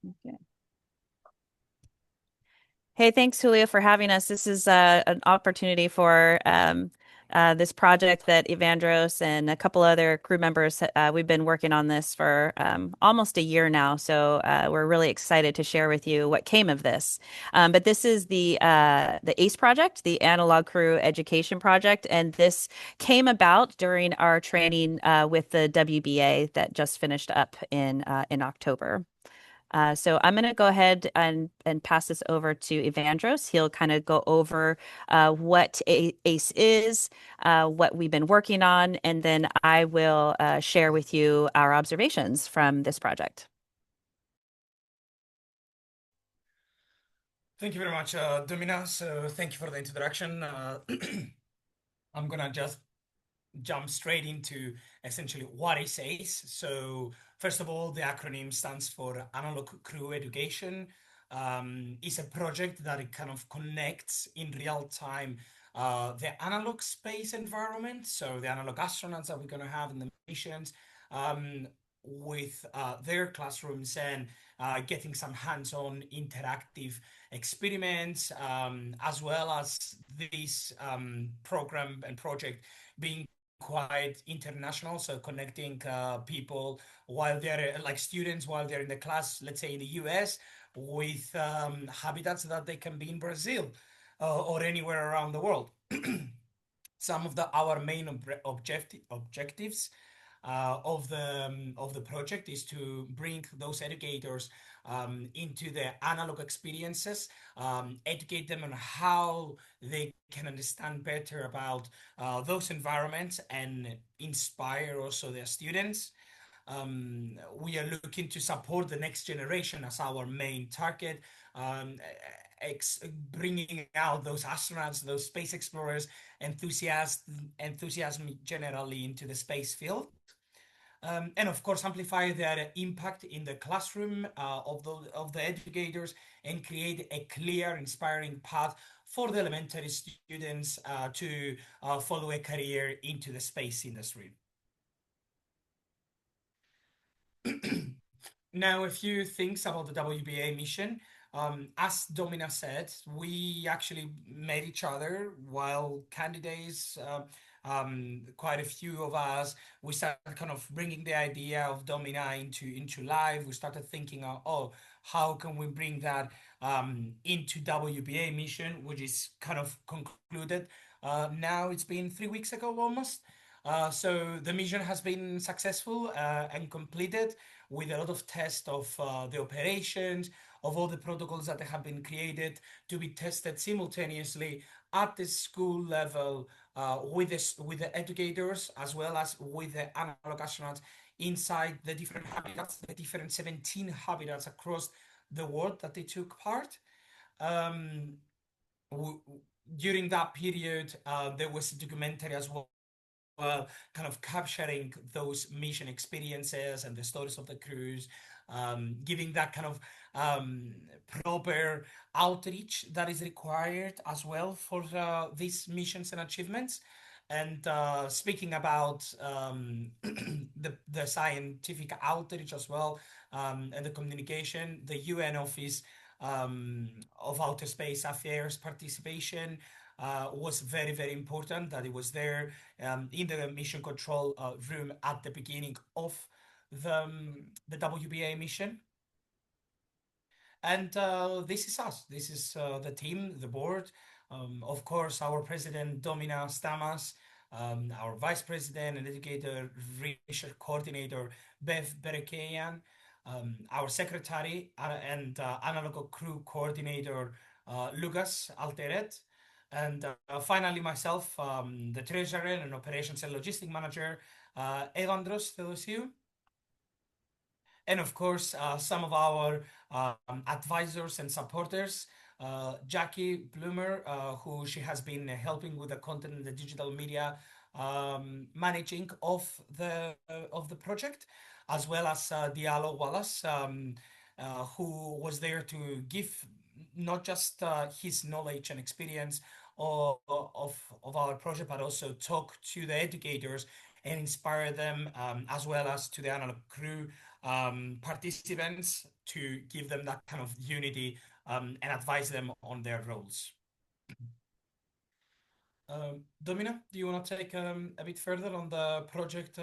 Okay. Hey, thanks, Julio, for having us. This is an opportunity for this project that Evandros and a couple other crew members, we've been working on this for almost a year now. So we're really excited to share with you what came of this. But this is the ACE project, the Analog Crew Education Project, and this came about during our training with the WBA that just finished up in October. So I'm going to go ahead and pass this over to Evandros. He'll kind of go over what ACE is, what we've been working on, and then I will share with you our observations from this project. Thank you very much, Domina. So thank you for the introduction. I'm gonna just jump straight into essentially what is ACE. So first of all, the acronym stands for Analog Crew Education. It's a project that it kind of connects in real time the analog space environment, so the analog astronauts that we're gonna have in the missions, with their classrooms and getting some hands-on interactive experiments, as well as this program and project being quite international, so connecting people while they're like students while they're in the class, let's say in the US, with habitats that they can be in Brazil or anywhere around the world. Some of the our main objectives of the project is to bring those educators into the analog experiences, educate them on how they can understand better about those environments and inspire also their students. We are looking to support the next generation as our main target, um, bringing out those astronauts, those space explorers, enthusiasm generally into the space field. And of course, amplify their impact in the classroom of the educators and create a clear, inspiring path for the elementary students to follow a career into the space industry. Now, a few things about the WBA mission. As Domina said, we actually met each other while candidates, quite a few of us, we started kind of bringing the idea of Domina into life. We started thinking, oh, how can we bring that into WBA mission, which is kind of concluded. Now it's been 3 weeks ago almost. So the mission has been successful and completed with a lot of tests of the operations, of all the protocols that have been created to be tested simultaneously at the school level with the educators as well as with the analog astronauts inside the different habitats, the different 17 habitats across the world that they took part. Um, w- During that period, there was a documentary as well, kind of capturing those mission experiences and the stories of the crews, giving that kind of um, proper outreach that is required as well for these missions and achievements. And speaking about the scientific outreach as well, and the communication, the UN Office of Outer Space Affairs participation was very, very important, that it was there in the mission control room at the beginning of the WBA mission. And this is us. This is the team, the board. Of course, our president, Domina Stamas, our vice president and educator research coordinator, Bev Berekeyan, our secretary and analog crew coordinator, Lucas Alteret, and finally myself, the treasurer and operations and logistic manager, Evandros Theodosiou, and of course some of our advisors and supporters, Jackie Bloomer, who she has been helping with the content and the digital media managing of the project, as well as Diallo Wallace, who was there to give not just his knowledge and experience of our project, but also talk to the educators and inspire them, as well as to the analog crew participants to give them that kind of unity and advise them on their roles. Domina, do you want to take a bit further on the project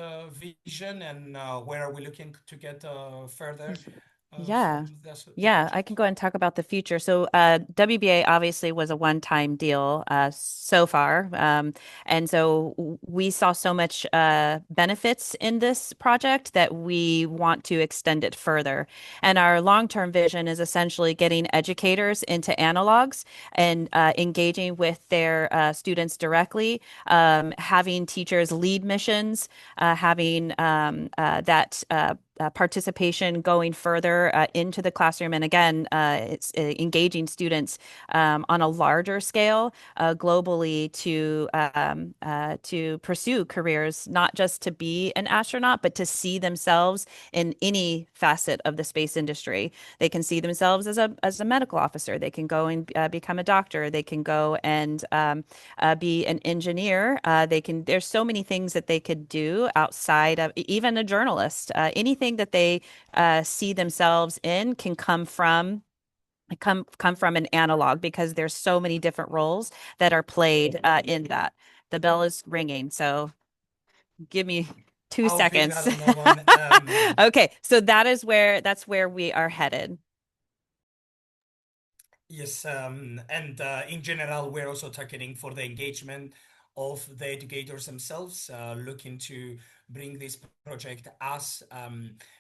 vision and where are we looking to get further Yeah. from the Yeah, I can project? go ahead and talk about the future. So, WBA obviously was a one-time deal so far. And so we saw so much benefits in this project that we want to extend it further. And our long-term vision is essentially getting educators into analogs and engaging with their students directly, having teachers lead missions, having that participation going further into the classroom. And again, it's engaging students on a larger scale globally to pursue careers, not just to be an astronaut, but to see themselves in any facet of the space industry. They can see themselves as a medical officer. They can go and become a doctor. They can go and be an engineer. They can. There's so many things that they could do outside of even a journalist. Anything that they see themselves in can come from an analog because there's so many different roles that are played in that. The bell is ringing, so give me two I'll pick that seconds. on that one. Okay, so that's where we are headed. Yes, and in general, we're also targeting for the engagement of the educators themselves, looking to bring this project as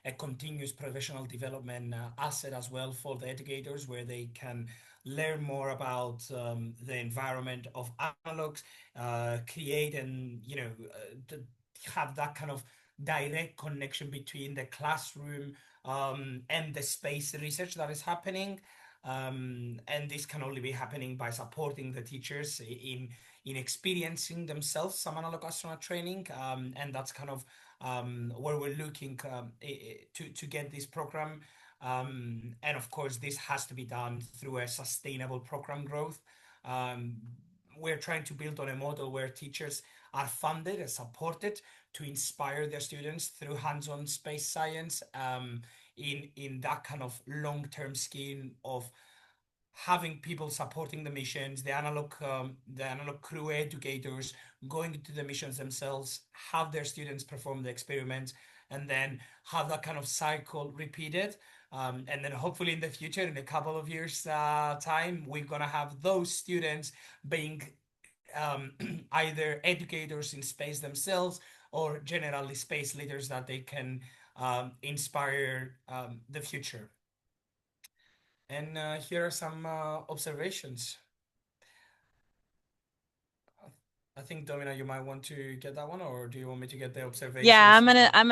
a continuous professional development asset as well for the educators, where they can learn more about the environment of analogs, create and have that kind of direct connection between the classroom and the space research that is happening. And this can only be happening by supporting the teachers in experiencing themselves some analog astronaut training, and that's kind of where we're looking to get this program. And of course, this has to be done through a sustainable program growth. Um, we're trying to build on a model where teachers are funded and supported to inspire their students through hands-on space science, in that kind of long-term scheme of having people supporting the missions, the analog crew educators going to the missions themselves, have their students perform the experiments, and then have that kind of cycle repeated. And then hopefully in the future, in a couple of years' time, we're gonna have those students being um, either educators in space themselves or generally space leaders that they can inspire the future. And here are some observations. I think Domina, you might want to get that one, or do you want me to get the Yeah, observations? I'm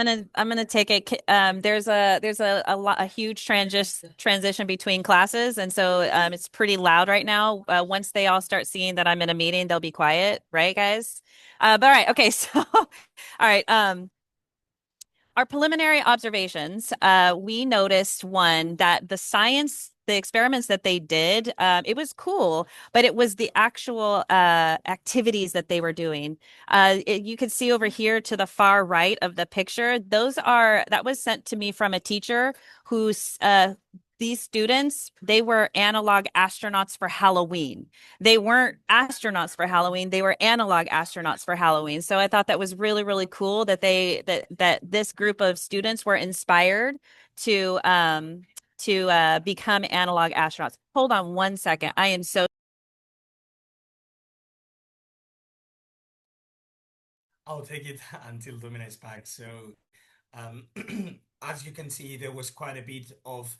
gonna take it. There's a huge transition between classes, and so it's pretty loud right now. Once they all start seeing that I'm in a meeting, they'll be quiet, right, guys? But all right, okay, so all right. Our preliminary observations, we noticed one that the experiments that they did, it was cool, but it was the actual activities that they were doing. You can see over here to the far right of the picture, that was sent to me from a teacher who's these students, they were analog astronauts for Halloween. They weren't astronauts for Halloween, they were analog astronauts for Halloween. So I thought that was really, really cool that that this group of students were inspired to become analog astronauts. Hold on one second. I am so I'll take it until Domina is back. So, um, as you can see, there was quite a bit of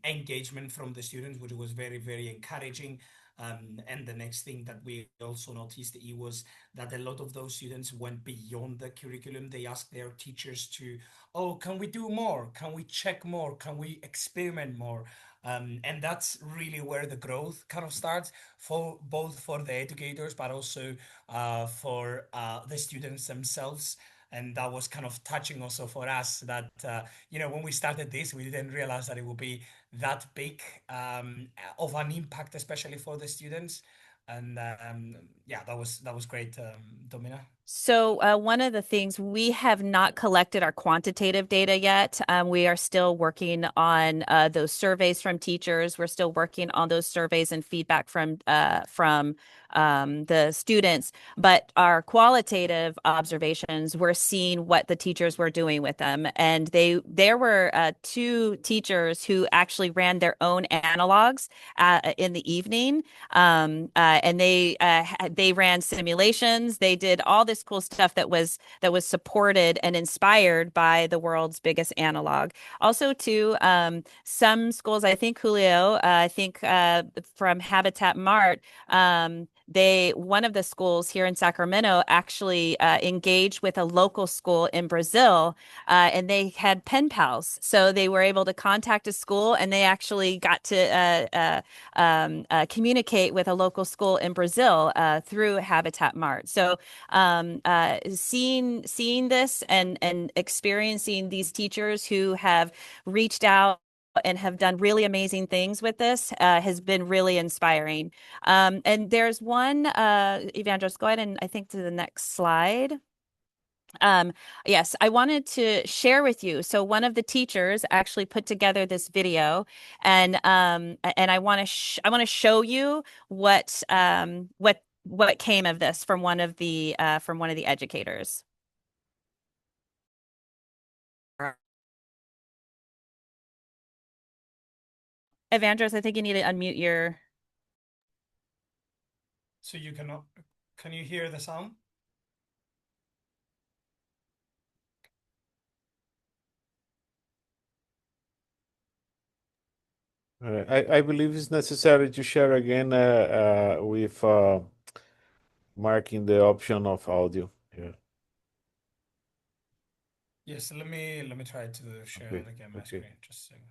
engagement from the students, which was very, very encouraging. And the next thing that we also noticed it was that a lot of those students went beyond the curriculum. They asked their teachers to, oh, can we do more? Can we check more? Can we experiment more? And that's really where the growth kind of starts for both for the educators, but also for the students themselves. And that was kind of touching also for us that, when we started this, we didn't realize that it would be that big of an impact, especially for the students. And yeah, that was great, Domina. So, one of the things we have not collected our quantitative data yet. We are still working on those surveys from teachers. We're still working on those surveys and feedback from the students. But our qualitative observations, we're seeing what the teachers were doing with them, and there were two teachers who actually ran their own analogs in the evening, and they ran simulations. They did all this cool stuff that was supported and inspired by the world's biggest analog. Also, too, some schools, I think Julio, I think from Habitat Mart, they one of the schools here in Sacramento actually engaged with a local school in Brazil, and they had pen pals. So they were able to contact a school, and they actually got to communicate with a local school in Brazil through Habitat Mart. So seeing this and experiencing these teachers who have reached out and have done really amazing things with this has been really inspiring. And there's one, Evandros, go ahead and I think to the next slide. Um, yes, I wanted to share with you. So one of the teachers actually put together this video, and I want to show you what came of this from one of the educators. Evandros, I think you need to unmute your. So you cannot, can you hear the sound? I believe it's necessary to share again with marking the option of audio. Yeah. Yes, let me try to share Okay. it again my Okay. screen. Just a second.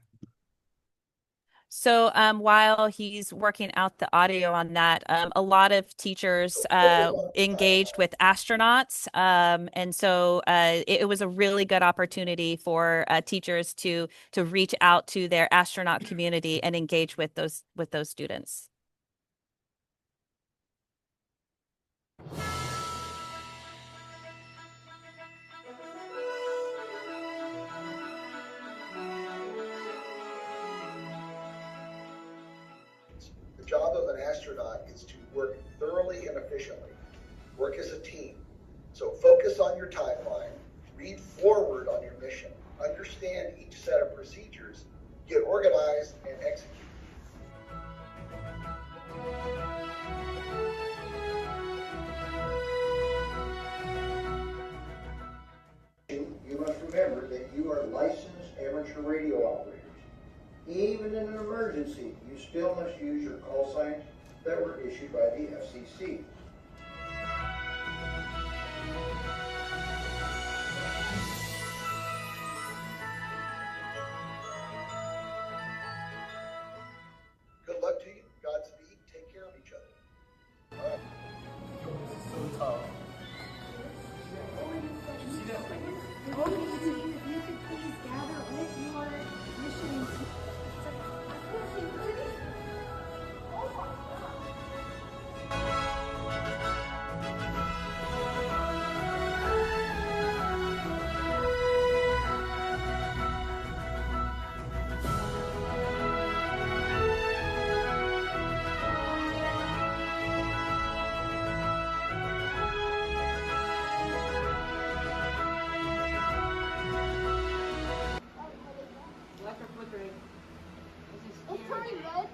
So while he's working out the audio on that, a lot of teachers engaged with astronauts, and so it was a really good opportunity for teachers to reach out to their astronaut community and engage with those students. The job of an astronaut is to work thoroughly and efficiently, work as a team. So focus on your timeline, read forward on your mission, understand each set of procedures, get organized, and execute. You must remember that you are licensed amateur radio operators. Even in an emergency, you still must use your call signs that were issued by the FCC. Good luck to you. Godspeed. Take care of each other. All right. So tough. All you need to do is you could please gather with your mission team. Oh my God. Left or flickering? It's turning red.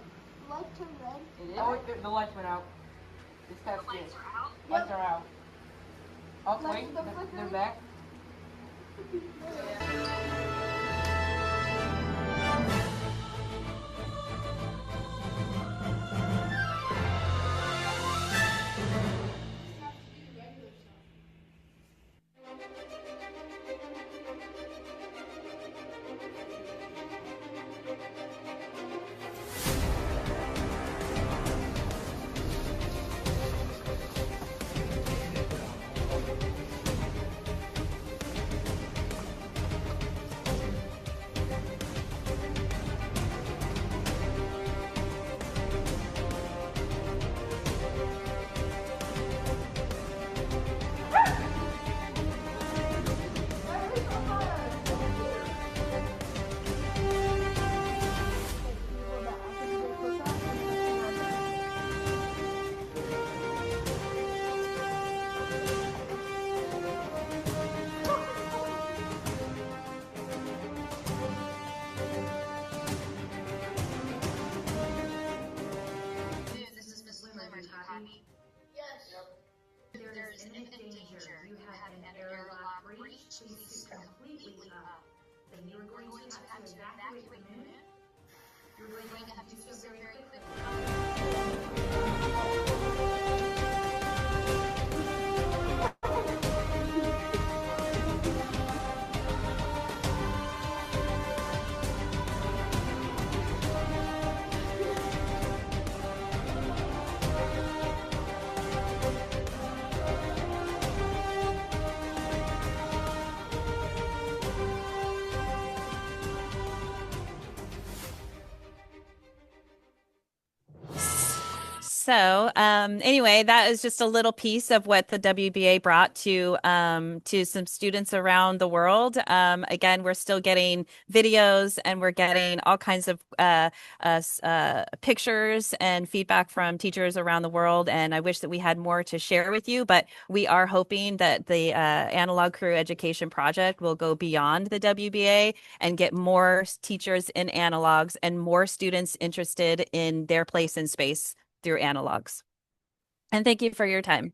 The light turned red. It is? Oh, the lights went out. Just test it. Lights are out? Lights are out. Oh, Lights wait, are they're flickering. back. going to have to feel very, very quickly. So, anyway, that is just a little piece of what the WBA brought to some students around the world. Again, we're still getting videos and we're getting all kinds of pictures and feedback from teachers around the world. And I wish that we had more to share with you, but we are hoping that the Analog Career Education Project will go beyond the WBA and get more teachers in analogs and more students interested in their place in space through analogs. And thank you for your time.